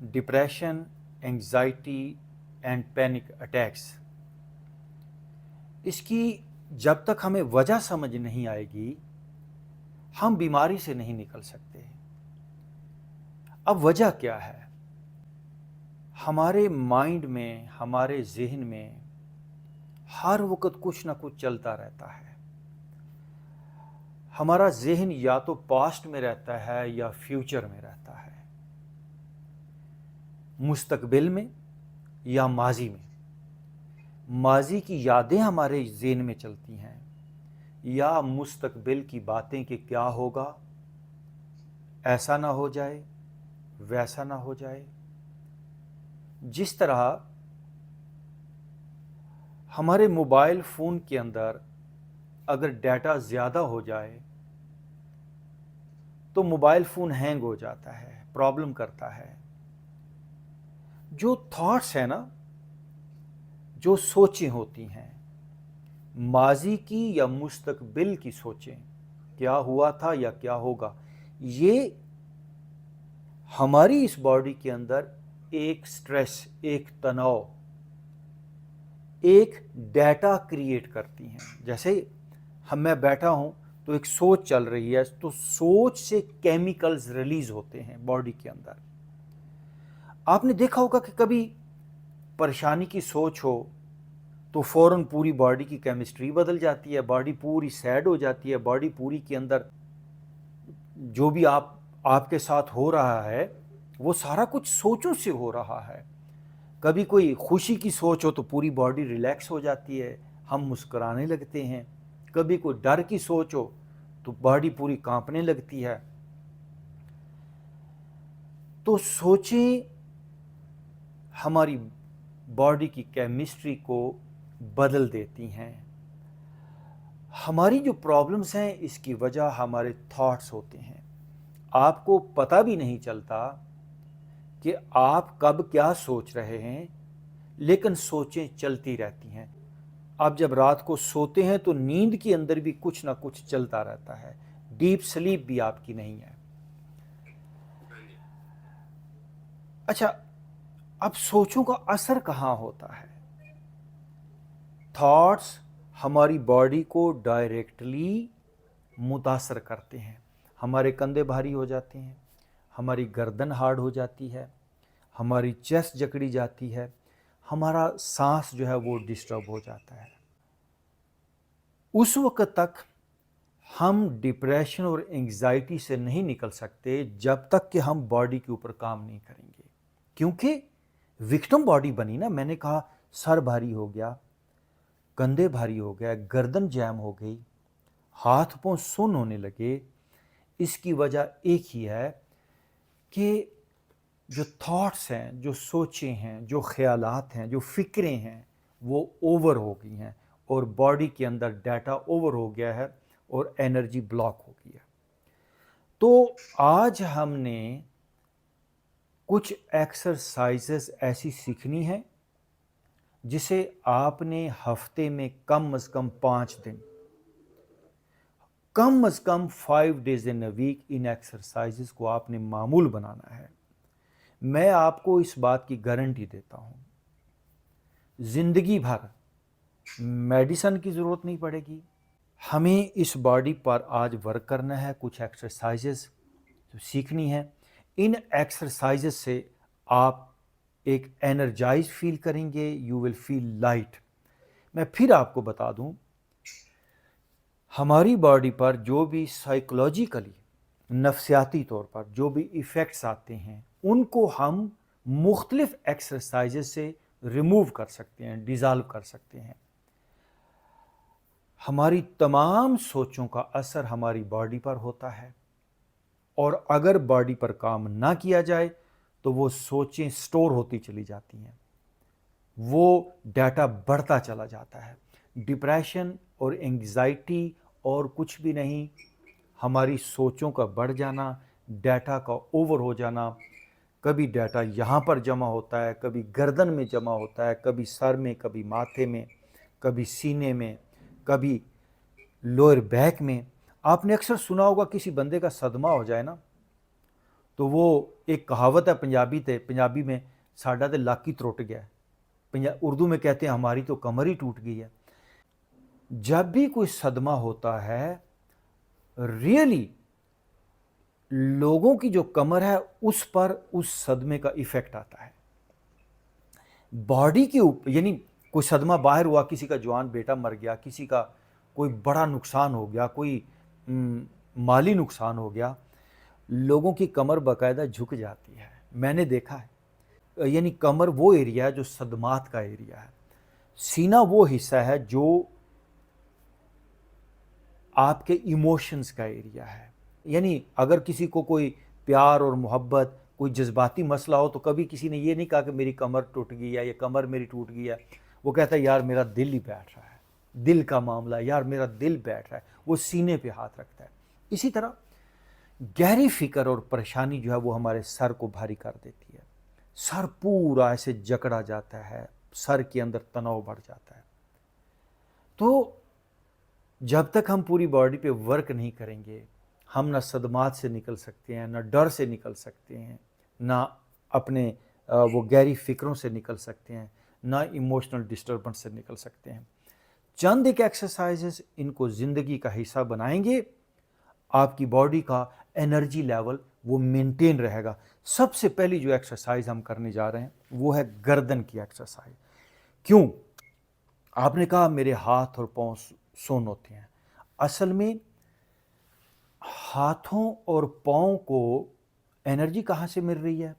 Depression, anxiety and panic attacks, इसकी जब तक हमें वजह समझ नहीं आएगी हम बीमारी से नहीं निकल सकते। अब वजह क्या है? हमारे माइंड में, हमारे जहन में हर वक्त कुछ ना कुछ चलता रहता है। हमारा जहन या तो पास्ट में रहता है या फ्यूचर में रहता है, मुस्तकबिल में या माजी में। माजी की यादें हमारे जहन में चलती हैं या मुस्तकबिल की बातें कि क्या होगा, ऐसा ना हो जाए, वैसा ना हो जाए। जिस तरह हमारे मोबाइल फ़ोन के अंदर अगर डाटा ज़्यादा हो जाए तो मोबाइल फ़ोन हैंग हो जाता है, प्रॉब्लम करता है। जो थॉट्स है ना, जो सोचें होती हैं, माजी की या मुस्तकबिल की सोचें, क्या हुआ था या क्या होगा, ये हमारी इस बॉडी के अंदर एक स्ट्रेस, एक तनाव, एक डाटा क्रिएट करती हैं। जैसे मैं बैठा हूं तो एक सोच चल रही है, तो सोच से केमिकल्स रिलीज होते हैं बॉडी के अंदर। आपने देखा होगा कि कभी परेशानी की सोच हो तो फौरन पूरी बॉडी की केमिस्ट्री बदल जाती है, बॉडी पूरी सैड हो जाती है, बॉडी पूरी के अंदर जो भी आपके साथ हो रहा है वो सारा कुछ सोचों से हो रहा है। कभी कोई खुशी की सोच हो तो पूरी बॉडी रिलैक्स हो जाती है, हम मुस्कुराने लगते हैं। कभी कोई डर की सोच हो तो बॉडी पूरी कांपने लगती है। तो सोचें हमारी बॉडी की केमिस्ट्री को बदल देती हैं। हमारी जो प्रॉब्लम्स हैं इसकी वजह हमारे थॉट्स होते हैं। आपको पता भी नहीं चलता कि आप कब क्या सोच रहे हैं, लेकिन सोचें चलती रहती हैं। आप जब रात को सोते हैं तो नींद के अंदर भी कुछ ना कुछ चलता रहता है, डीप स्लीप भी आपकी नहीं है। अच्छा, अब सोचों का असर कहाँ होता है? थॉट्स हमारी बॉडी को डायरेक्टली मुतासर करते हैं। हमारे कंधे भारी हो जाते हैं, हमारी गर्दन हार्ड हो जाती है, हमारी चेस्ट जकड़ी जाती है, हमारा सांस जो है वो डिस्टर्ब हो जाता है। उस वक्त तक हम डिप्रेशन और एंजाइटी से नहीं निकल सकते जब तक कि हम बॉडी के ऊपर काम नहीं करेंगे। क्योंकि विक्टिम बॉडी बनी ना, मैंने कहा सर भारी हो गया, कंधे भारी हो गया, गर्दन जैम हो गई, हाथ पांव सुन्न होने लगे। इसकी वजह एक ही है कि जो थॉट्स हैं, जो सोचें हैं, जो ख्यालात हैं, जो फिक्रें हैं वो ओवर हो गई हैं और बॉडी के अंदर डाटा ओवर हो गया है और एनर्जी ब्लॉक हो गई है। तो आज हमने कुछ एक्सरसाइजेस ऐसी सीखनी है जिसे आपने हफ्ते में कम से कम 5 दिन, कम से कम 5 days इन अ वीक, इन एक्सरसाइजेस को आपने मामूल बनाना है। मैं आपको इस बात की गारंटी देता हूं, जिंदगी भर मेडिसिन की ज़रूरत नहीं पड़ेगी। हमें इस बॉडी पर आज वर्क करना है, कुछ एक्सरसाइजेस सीखनी है। इन एक्सरसाइजेस से आप एक एनर्जाइज फील करेंगे, यू विल फील लाइट। मैं फिर आपको बता दूं, हमारी बॉडी पर जो भी साइकोलॉजिकली, नफ्सियाती तौर पर जो भी इफ़ेक्ट्स आते हैं उनको हम मुख्तलिफ एक्सरसाइजेस से रिमूव कर सकते हैं, डिज़ाल्व कर सकते हैं। हमारी तमाम सोचों का असर हमारी बॉडी पर होता है और अगर बॉडी पर काम ना किया जाए तो वो सोचें स्टोर होती चली जाती हैं, वो डाटा बढ़ता चला जाता है। डिप्रेशन और एंग्जाइटी और कुछ भी नहीं, हमारी सोचों का बढ़ जाना, डाटा का ओवर हो जाना। कभी डाटा यहाँ पर जमा होता है, कभी गर्दन में जमा होता है, कभी सर में, कभी माथे में, कभी सीने में, कभी लोअर बैक में। आपने अक्सर सुना होगा किसी बंदे का सदमा हो जाए ना तो वो एक कहावत है पंजाबी में, साडा ते लाक ही त्रुट गया है। उर्दू में कहते हैं हमारी तो कमर ही टूट गई है। जब भी कोई सदमा होता है, रियली लोगों की जो कमर है उस पर उस सदमे का इफेक्ट आता है। बॉडी के ऊपर, यानी कोई सदमा बाहर हुआ, किसी का जवान बेटा मर गया, किसी का कोई बड़ा नुकसान हो गया, कोई माली नुकसान हो गया, लोगों की कमर बाकायदा झुक जाती है। मैंने देखा है। यानी कमर वो एरिया है जो सदमात का एरिया है। सीना वो हिस्सा है जो आपके इमोशंस का एरिया है। यानी अगर किसी को कोई प्यार और मोहब्बत, कोई जज्बाती मसला हो, तो कभी किसी ने ये नहीं कहा कि मेरी कमर टूट गई है या कमर मेरी टूट गई है। वो कहता है यार मेरा दिल ही बैठ रहा है, दिल का मामला, यार मेरा दिल बैठ रहा है। वो सीने पे हाथ रखता है। इसी तरह गहरी फिक्र और परेशानी जो है वो हमारे सर को भारी कर देती है। सर पूरा ऐसे जकड़ा जाता है, सर के अंदर तनाव बढ़ जाता है। तो जब तक हम पूरी बॉडी पे वर्क नहीं करेंगे, हम ना सदमात से निकल सकते हैं, ना डर से निकल सकते हैं, ना अपने वो गहरी फिक्रों से निकल सकते हैं, ना इमोशनल डिस्टर्बेंस से निकल सकते हैं। चंद एक एक्सरसाइजेस इनको ज़िंदगी का हिस्सा बनाएंगे, आपकी बॉडी का एनर्जी लेवल वो मेंटेन रहेगा। सबसे पहली जो एक्सरसाइज हम करने जा रहे हैं वो है गर्दन की एक्सरसाइज। क्यों? आपने कहा मेरे हाथ और पाँव सुन्न होते हैं। असल में हाथों और पाँव को एनर्जी कहाँ से मिल रही है?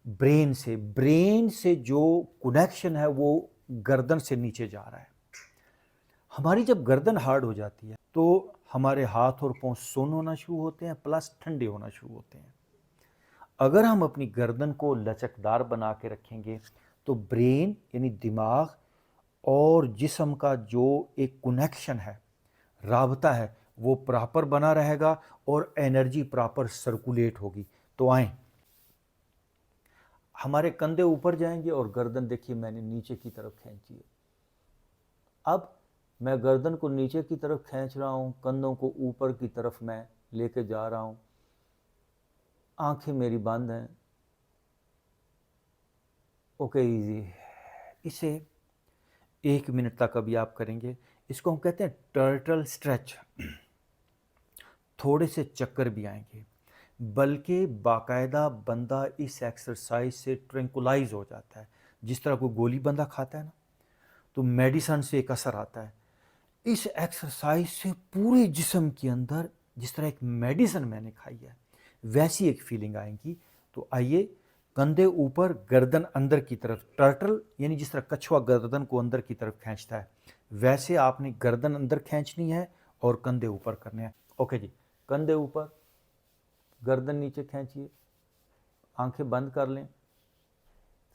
ब्रेन से। ब्रेन से जो कनेक्शन है वो गर्दन से नीचे जा रहा है। हमारी जब गर्दन हार्ड हो जाती है तो हमारे हाथ और पाँव सुन्न होना शुरू होते हैं, प्लस ठंडे होना शुरू होते हैं। अगर हम अपनी गर्दन को लचकदार बना के रखेंगे तो ब्रेन यानी दिमाग और जिस्म का जो एक कनेक्शन है, राबता है, वो प्रॉपर बना रहेगा और एनर्जी प्रॉपर सर्कुलेट होगी। तो आए, हमारे कंधे ऊपर जाएंगे और गर्दन देखिए मैंने नीचे की तरफ खींची है। अब मैं गर्दन को नीचे की तरफ खींच रहा हूँ, कंधों को ऊपर की तरफ मैं लेके जा रहा हूँ। आंखें मेरी बंद हैं। Okay, easy. इसे 1 मिनट तक अभी आप करेंगे। इसको हम कहते हैं टर्टल स्ट्रेच। थोड़े से चक्कर भी आएंगे, बल्कि बाकायदा बंदा इस एक्सरसाइज से ट्रैंकुलाइज हो जाता है। जिस तरह कोई गोली बंदा खाता है ना, तो मेडिसिन से एक असर आता है, इस एक्सरसाइज से पूरे जिस्म के अंदर जिस तरह एक मेडिसिन मैंने खाई है वैसी एक फीलिंग आएगी। तो आइए, कंधे ऊपर, गर्दन अंदर की तरफ। टर्टल यानी जिस तरह कछुआ गर्दन को अंदर की तरफ खींचता है, वैसे आपने गर्दन अंदर खींचनी है और कंधे ऊपर करने हैं। ओके जी, कंधे ऊपर, गर्दन नीचे खींचिए, आंखें बंद कर लें,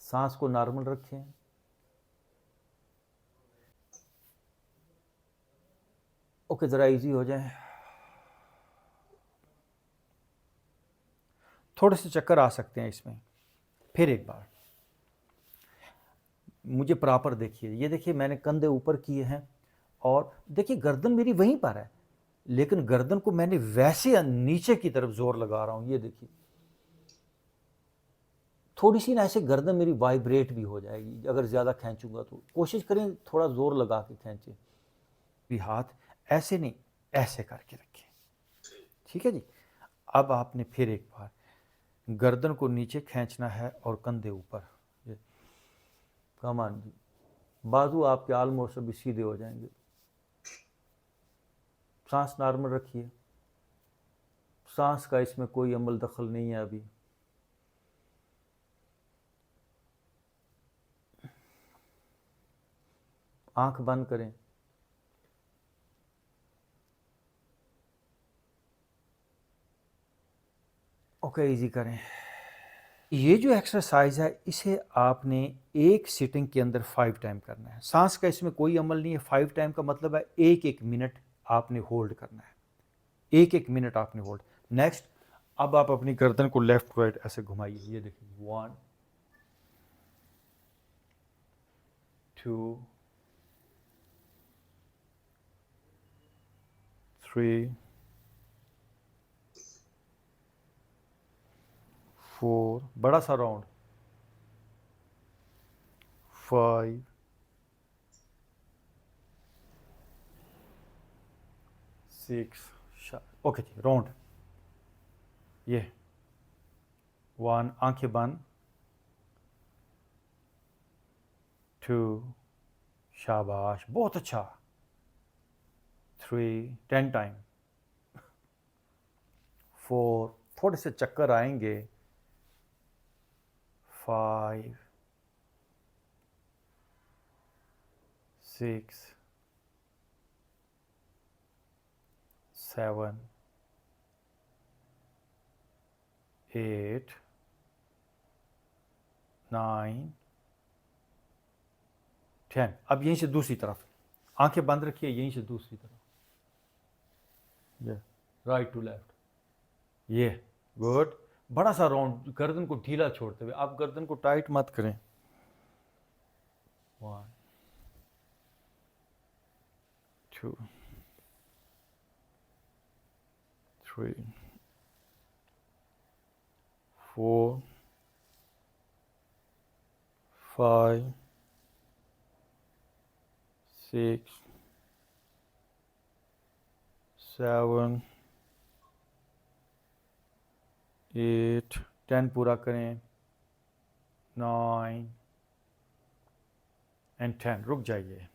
सांस को नॉर्मल रखें। ओके, ज़रा इजी हो जाए। थोड़े से चक्कर आ सकते हैं इसमें। फिर एक बार मुझे प्रॉपर देखिए। ये देखिए मैंने कंधे ऊपर किए हैं और देखिए गर्दन मेरी वहीं पर है, लेकिन गर्दन को मैंने वैसे नीचे की तरफ जोर लगा रहा हूं। ये देखिए, थोड़ी सी ना ऐसे गर्दन मेरी वाइब्रेट भी हो जाएगी अगर ज़्यादा खींचूंगा। तो कोशिश करें थोड़ा ज़ोर लगा के खींचें। भी हाथ ऐसे नहीं, ऐसे करके रखें। ठीक है जी। अब आपने फिर एक बार गर्दन को नीचे खींचना है और कंधे ऊपर। कमान जी, बाजू आपके ऑलमोस्ट अभी सीधे हो जाएंगे। सांस नॉर्मल रखिए। सांस का इसमें कोई अमल दखल नहीं है अभी। आंख बंद करें। ओके, इजी करें। ये जो एक्सरसाइज है इसे आपने एक सिटिंग के अंदर 5 टाइम करना है। सांस का इसमें कोई अमल नहीं है। 5 टाइम का मतलब है 1-1 मिनट आपने होल्ड करना है। 1-1 मिनट आपने होल्ड। नेक्स्ट, अब आप अपनी गर्दन को लेफ्ट राइट ऐसे घुमाइए। ये देखिए, 1 2 3 4, बड़ा सा राउंड, 5, 6, ओके जी, राउंड, ये 1, आंखें बंद, 2, शाबाश, बहुत अच्छा, 3, 10 टाइम, 4, थोड़े से चक्कर आएंगे, 5, 6, 7, 8, 9, 10। अब यहीं से दूसरी तरफ, आंखें बंद रखिए, यहीं से दूसरी तरफ, ये राइट टू लेफ्ट, ये गुड, बड़ा सा राउंड, गर्दन को ढीला छोड़ते हुए, आप गर्दन को टाइट मत करें, 1, 2, 3, 4, 5, 6, 7, 8, 10 पूरा करें, 9 एंड 10, रुक जाइए,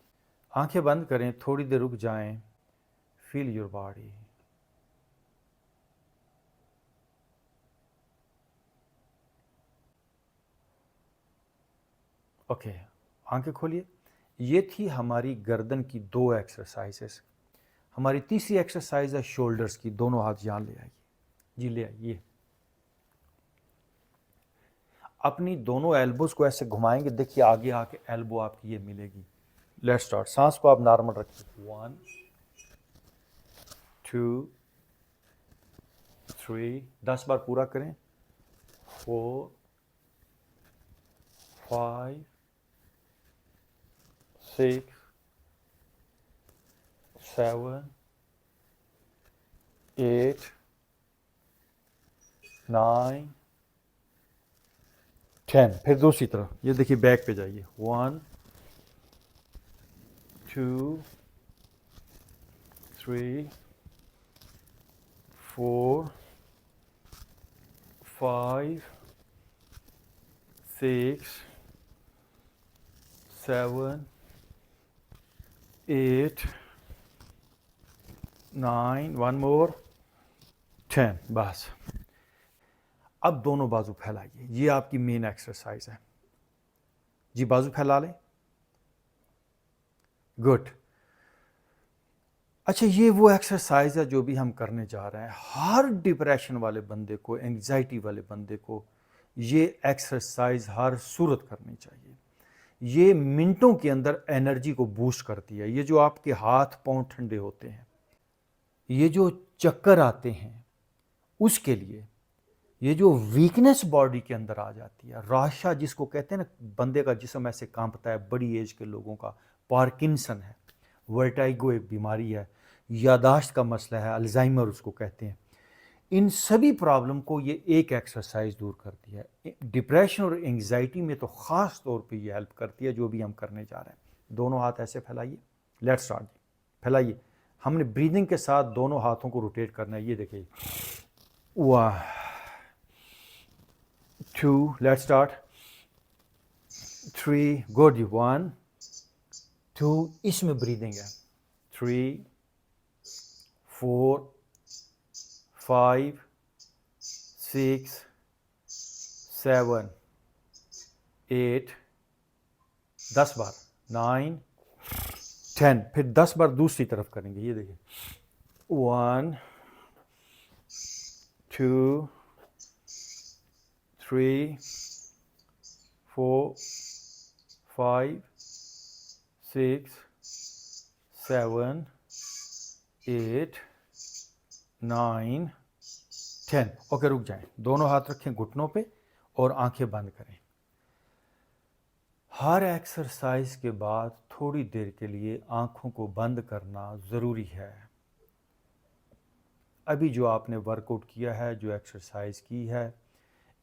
आंखें बंद करें, थोड़ी देर रुक जाएं, फील योर बॉडी, ओके, आंखें खोलिए। ये थी हमारी गर्दन की 2 एक्सरसाइजेस। हमारी तीसरी एक्सरसाइज है शोल्डर्स की, दोनों हाथ यहाँ ले आइए जी, ले आइए, अपनी दोनों एल्बोज को ऐसे घुमाएंगे, देखिए आगे आके एल्बो आपकी ये मिलेगी। लेट्स स्टार्ट, सांस को आप नॉर्मल रखिए, 1, 2, 3, 10 बार पूरा करें, 4, 5, 6, 7, 8, 9, 10। फिर दूसरी तरफ, ये देखिए बैक पे जाइए, 1, 2, 3, 4, 5, 6, 7, 8, 9, वन मोर, 10, बस। अब दोनों बाजू फैलाइए, ये आपकी मेन एक्सरसाइज है जी, बाजू फैला लें, गुड। अच्छा, ये वो एक्सरसाइज है जो भी हम करने जा रहे हैं। हर डिप्रेशन वाले बंदे को, एंग्जाइटी वाले बंदे को ये एक्सरसाइज हर सूरत करनी चाहिए। ये मिनटों के अंदर एनर्जी को बूस्ट करती है। ये जो आपके हाथ पांव ठंडे होते हैं, ये जो चक्कर आते हैं, उसके लिए, ये जो वीकनेस बॉडी के अंदर आ जाती है, राशा जिसको कहते हैं ना, बंदे का जिस्म ऐसे कांपता है, बड़ी एज के लोगों का, पार्किंसन है, वर्टाइगो एक बीमारी है, यादाश्त का मसला है, अल्जाइमर उसको कहते हैं, इन सभी प्रॉब्लम को ये एक एक्सरसाइज दूर करती है। डिप्रेशन और एंग्जाइटी में तो ख़ास तौर पे ये हेल्प करती है, जो भी हम करने जा रहे हैं। दोनों हाथ ऐसे फैलाइए, लेट्स स्टार्ट, फैलाइए। हमने ब्रीदिंग के साथ दोनों हाथों को रोटेट करना है, ये देखिए, 1, 2, let's start, 3, good, 1, 2, इसमें ब्रीदिंग है, 3, 4, 5, 6, 7, 8, 10 बार, 9, 10, फिर 10 बार दूसरी तरफ करेंगे, ये देखिए, 1, 2, 3, 4, 5, 6, 7, 8, 9, 10। ओके, रुक जाएं, दोनों हाथ रखें घुटनों पे और आंखें बंद करें। हर एक्सरसाइज के बाद थोड़ी देर के लिए आंखों को बंद करना ज़रूरी है। अभी जो आपने वर्कआउट किया है, जो एक्सरसाइज की है,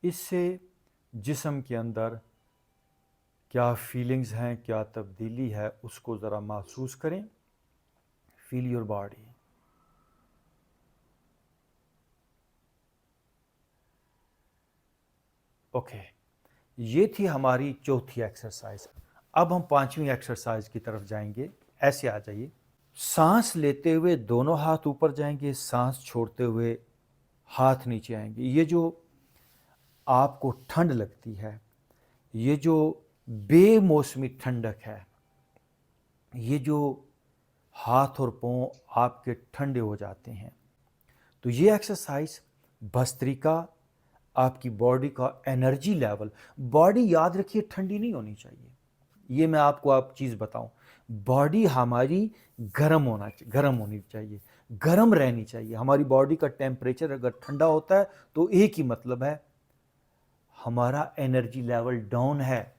इससे जिस्म के अंदर क्या फीलिंग्स हैं, क्या तब्दीली है, उसको ज़रा महसूस करें। Feel your body. ओके, ये थी हमारी चौथी एक्सरसाइज। अब हम पांचवी एक्सरसाइज की तरफ जाएंगे। ऐसे आ जाइए। सांस लेते हुए दोनों हाथ ऊपर जाएंगे, सांस छोड़ते हुए हाथ नीचे आएंगे। ये जो आपको ठंड लगती है, ये जो बेमौसमी ठंडक है, ये जो हाथ और पांव आपके ठंडे हो जाते हैं, तो ये एक्सरसाइज भस्त्रिका, आपकी बॉडी का एनर्जी लेवल। बॉडी याद रखिए ठंडी नहीं होनी चाहिए। ये मैं आपको आप चीज़ बताऊं, बॉडी हमारी गर्म होनी चाहिए, गर्म रहनी चाहिए। हमारी बॉडी का टेम्परेचर अगर ठंडा होता है तो एक ही मतलब है हमारा एनर्जी लेवल डाउन है।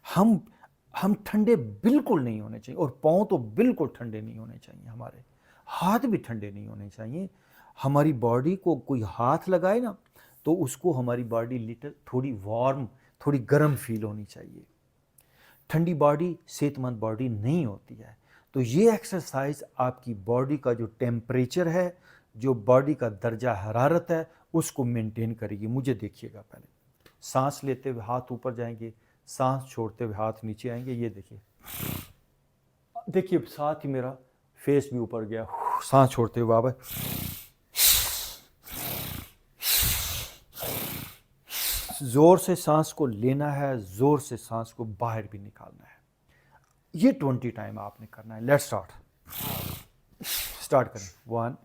हम ठंडे बिल्कुल नहीं होने चाहिए, और पाँव तो बिल्कुल ठंडे नहीं होने चाहिए, हमारे हाथ भी ठंडे नहीं होने चाहिए। हमारी बॉडी को कोई हाथ लगाए ना, तो उसको हमारी बॉडी लिटिल थोड़ी वार्म, थोड़ी गर्म फील होनी चाहिए। ठंडी बॉडी सेहतमंद बॉडी नहीं होती है। तो ये एक्सरसाइज आपकी बॉडी का जो टेम्परेचर है, जो बॉडी का दर्जा हरारत है, उसको मेंटेन करेगी। मुझे देखिएगा, पहले सांस लेते हुए हाथ ऊपर जाएंगे, सांस छोड़ते हुए हाथ नीचे आएंगे। ये देखिए, देखिए साथ ही मेरा फेस भी ऊपर गया। सांस छोड़ते हुए वापस, जोर से सांस को लेना है, जोर से सांस को बाहर भी निकालना है। ये 20 टाइम आपने करना है। लेट्स स्टार्ट करें। 1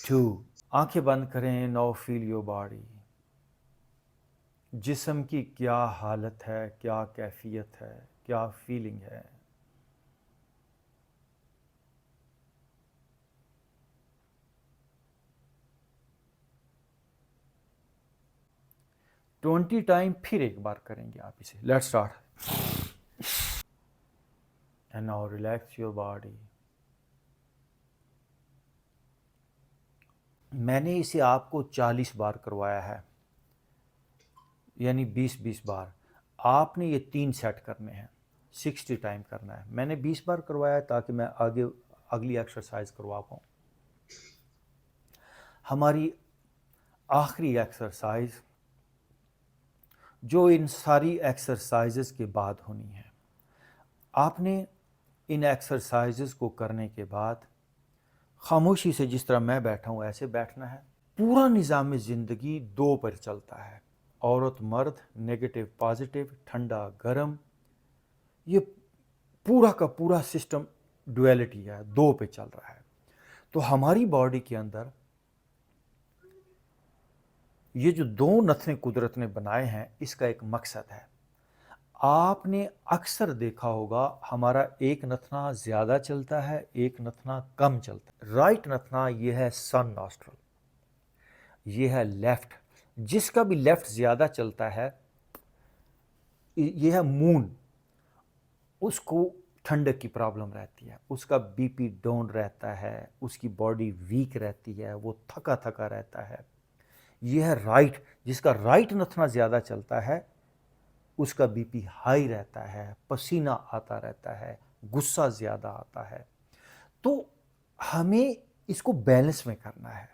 2, आंखें बंद करें। Now feel your body. जिस्म की क्या हालत है, क्या कैफियत है, क्या फीलिंग है। ट्वेंटी टाइम फिर एक बार करेंगे आप इसे। Let's start. And now relax your body. मैंने इसे आपको 40 बार करवाया है, यानी 20-20 बार। आपने ये 3 सेट करने हैं, 60 टाइम करना है। मैंने 20 बार करवाया है ताकि मैं आगे अगली एक्सरसाइज करवा पाऊँ। हमारी आखिरी एक्सरसाइज, जो इन सारी एक्सरसाइजेस के बाद होनी है, आपने इन एक्सरसाइजेस को करने के बाद खामोशी से, जिस तरह मैं बैठा हूँ ऐसे बैठना है। पूरा निज़ाम ज़िंदगी 2 पर चलता है, औरत मर्द, नेगेटिव पॉजिटिव, ठंडा गर्म। ये पूरा का पूरा सिस्टम डुअलिटी है, 2 पे चल रहा है। तो हमारी बॉडी के अंदर ये जो 2 नथने कुदरत ने बनाए हैं, इसका एक मकसद है। आपने अक्सर देखा होगा हमारा एक नथना ज़्यादा चलता है, एक नथना कम चलता है। राइट नथना ये है सन नॉस्ट्रल, ये है लेफ्ट। जिसका भी लेफ्ट ज़्यादा चलता है, ये है मून, उसको ठंडक की प्रॉब्लम रहती है, उसका बीपी डाउन रहता है, उसकी बॉडी वीक रहती है, वो थका थका रहता है। यह है राइट, जिसका राइट नथना ज़्यादा चलता है, उसका बीपी हाई रहता है, पसीना आता रहता है, गुस्सा ज़्यादा आता है। तो हमें इसको बैलेंस में करना है।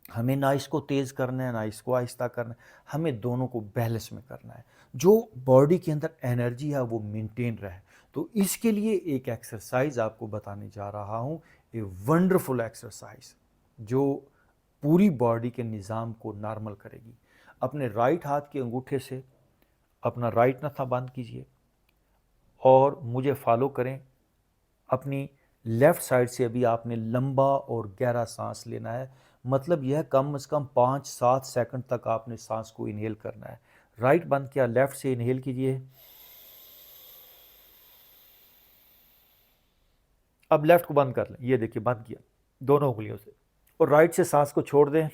हमें ना इसको तेज़ करना है, ना इसको आहिस्ता करना है, हमें दोनों को बैलेंस में करना है, जो बॉडी के अंदर एनर्जी है वो मेंटेन रहे। तो इसके लिए एक एक्सरसाइज आपको बताने जा रहा हूँ, ए वंडरफुल एक्सरसाइज जो पूरी बॉडी के निज़ाम को नॉर्मल करेगी। अपने राइट हाथ के अंगूठे से अपना राइट नथा बंद कीजिए और मुझे फॉलो करें। अपनी लेफ़्ट साइड से अभी आपने लंबा और गहरा सांस लेना है। मतलब यह कम से कम 5-7 सेकंड तक आपने सांस को इनहेल करना है। राइट बंद किया, लेफ़्ट से इनहेल कीजिए। अब लेफ़्ट को बंद कर लें। ये देखिए बंद किया दोनों उंगलियों से, और राइट से सांस को छोड़ दें।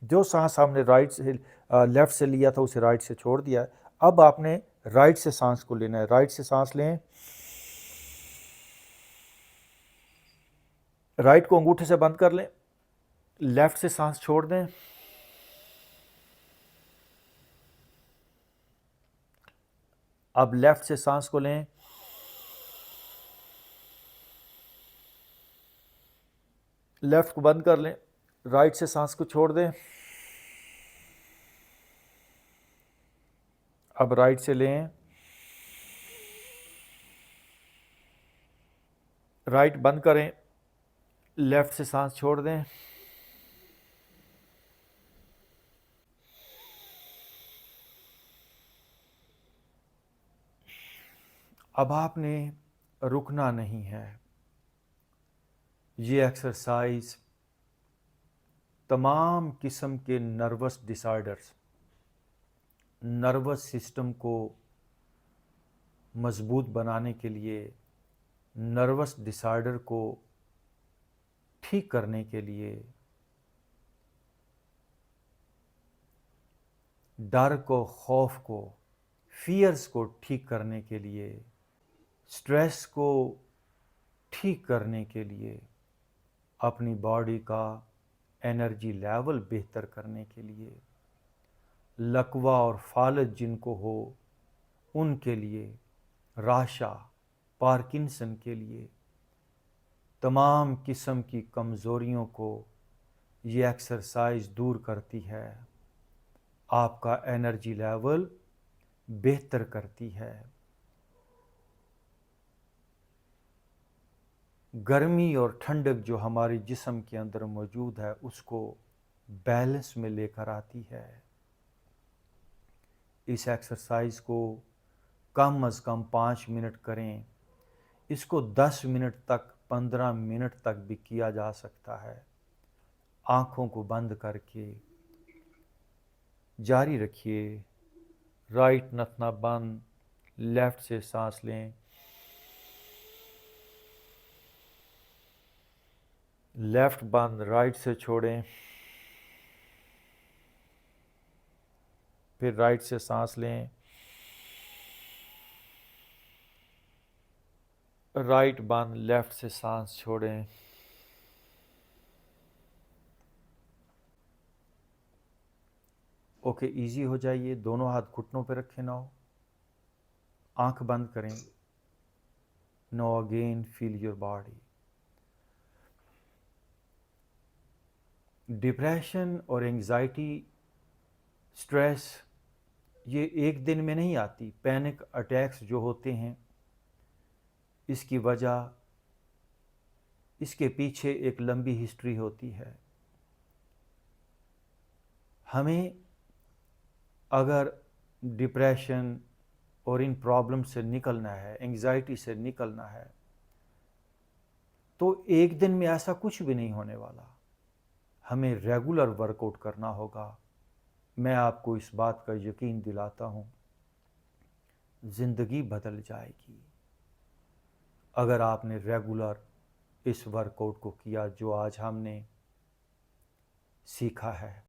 जो सांस हमने राइट से लेफ़्ट से लिया था उसे राइट से छोड़ दिया। अब आपने राइट से सांस को लेना है। राइट से सांस लें, राइट को अंगूठे से बंद कर लें, लेफ़्ट से सांस छोड़ दें, अब लेफ्ट से सांस को लें, लेफ्ट को बंद कर लें, राइट से सांस को छोड़ दें। अब राइट से लें, राइट बंद करें, लेफ्ट से सांस छोड़ दें। अब आपने रुकना नहीं है। ये एक्सरसाइज तमाम किस्म के नर्वस डिसऑर्डर्स, नर्वस सिस्टम को मजबूत बनाने के लिए, नर्वस डिसऑर्डर को ठीक करने के लिए, डर को, खौफ को, फियर्स को ठीक करने के लिए, स्ट्रेस को ठीक करने के लिए, अपनी बॉडी का एनर्जी लेवल बेहतर करने के लिए, लकवा और फालज जिनको हो उनके लिए, राशा, पार्किंसन के लिए, तमाम किस्म की कमज़ोरियों को ये एक्सरसाइज दूर करती है, आपका एनर्जी लेवल बेहतर करती है। गर्मी और ठंडक जो हमारे जिस्म के अंदर मौजूद है उसको बैलेंस में लेकर आती है। इस एक्सरसाइज को कम अज़ कम 5 मिनट करें। इसको 10 मिनट तक, 15 मिनट तक भी किया जा सकता है। आँखों को बंद करके जारी रखिए। राइट नथना बंद, लेफ्ट से सांस लें, लेफ्ट बंद, राइट से छोड़ें, फिर राइट से सांस लें, राइट बंद, लेफ्ट से सांस छोड़ें। ओके, इजी हो जाइए। दोनों हाथ घुटनों पे रखें नाउ, आंख बंद करें। Now again feel your body. Depression और एंजाइटी, स्ट्रेस ये एक दिन में नहीं आती। पैनिक अटैक्स जो होते हैं इसकी वजह, इसके पीछे एक लंबी हिस्ट्री होती है। हमें अगर डिप्रेशन और इन प्रॉब्लम से निकलना है, एंजाइटी से निकलना है, तो एक दिन में ऐसा कुछ भी नहीं होने वाला। हमें रेगुलर वर्कआउट करना होगा। मैं आपको इस बात का यकीन दिलाता हूँ, ज़िंदगी बदल जाएगी अगर आपने रेगुलर इस वर्कआउट को किया जो आज हमने सीखा है।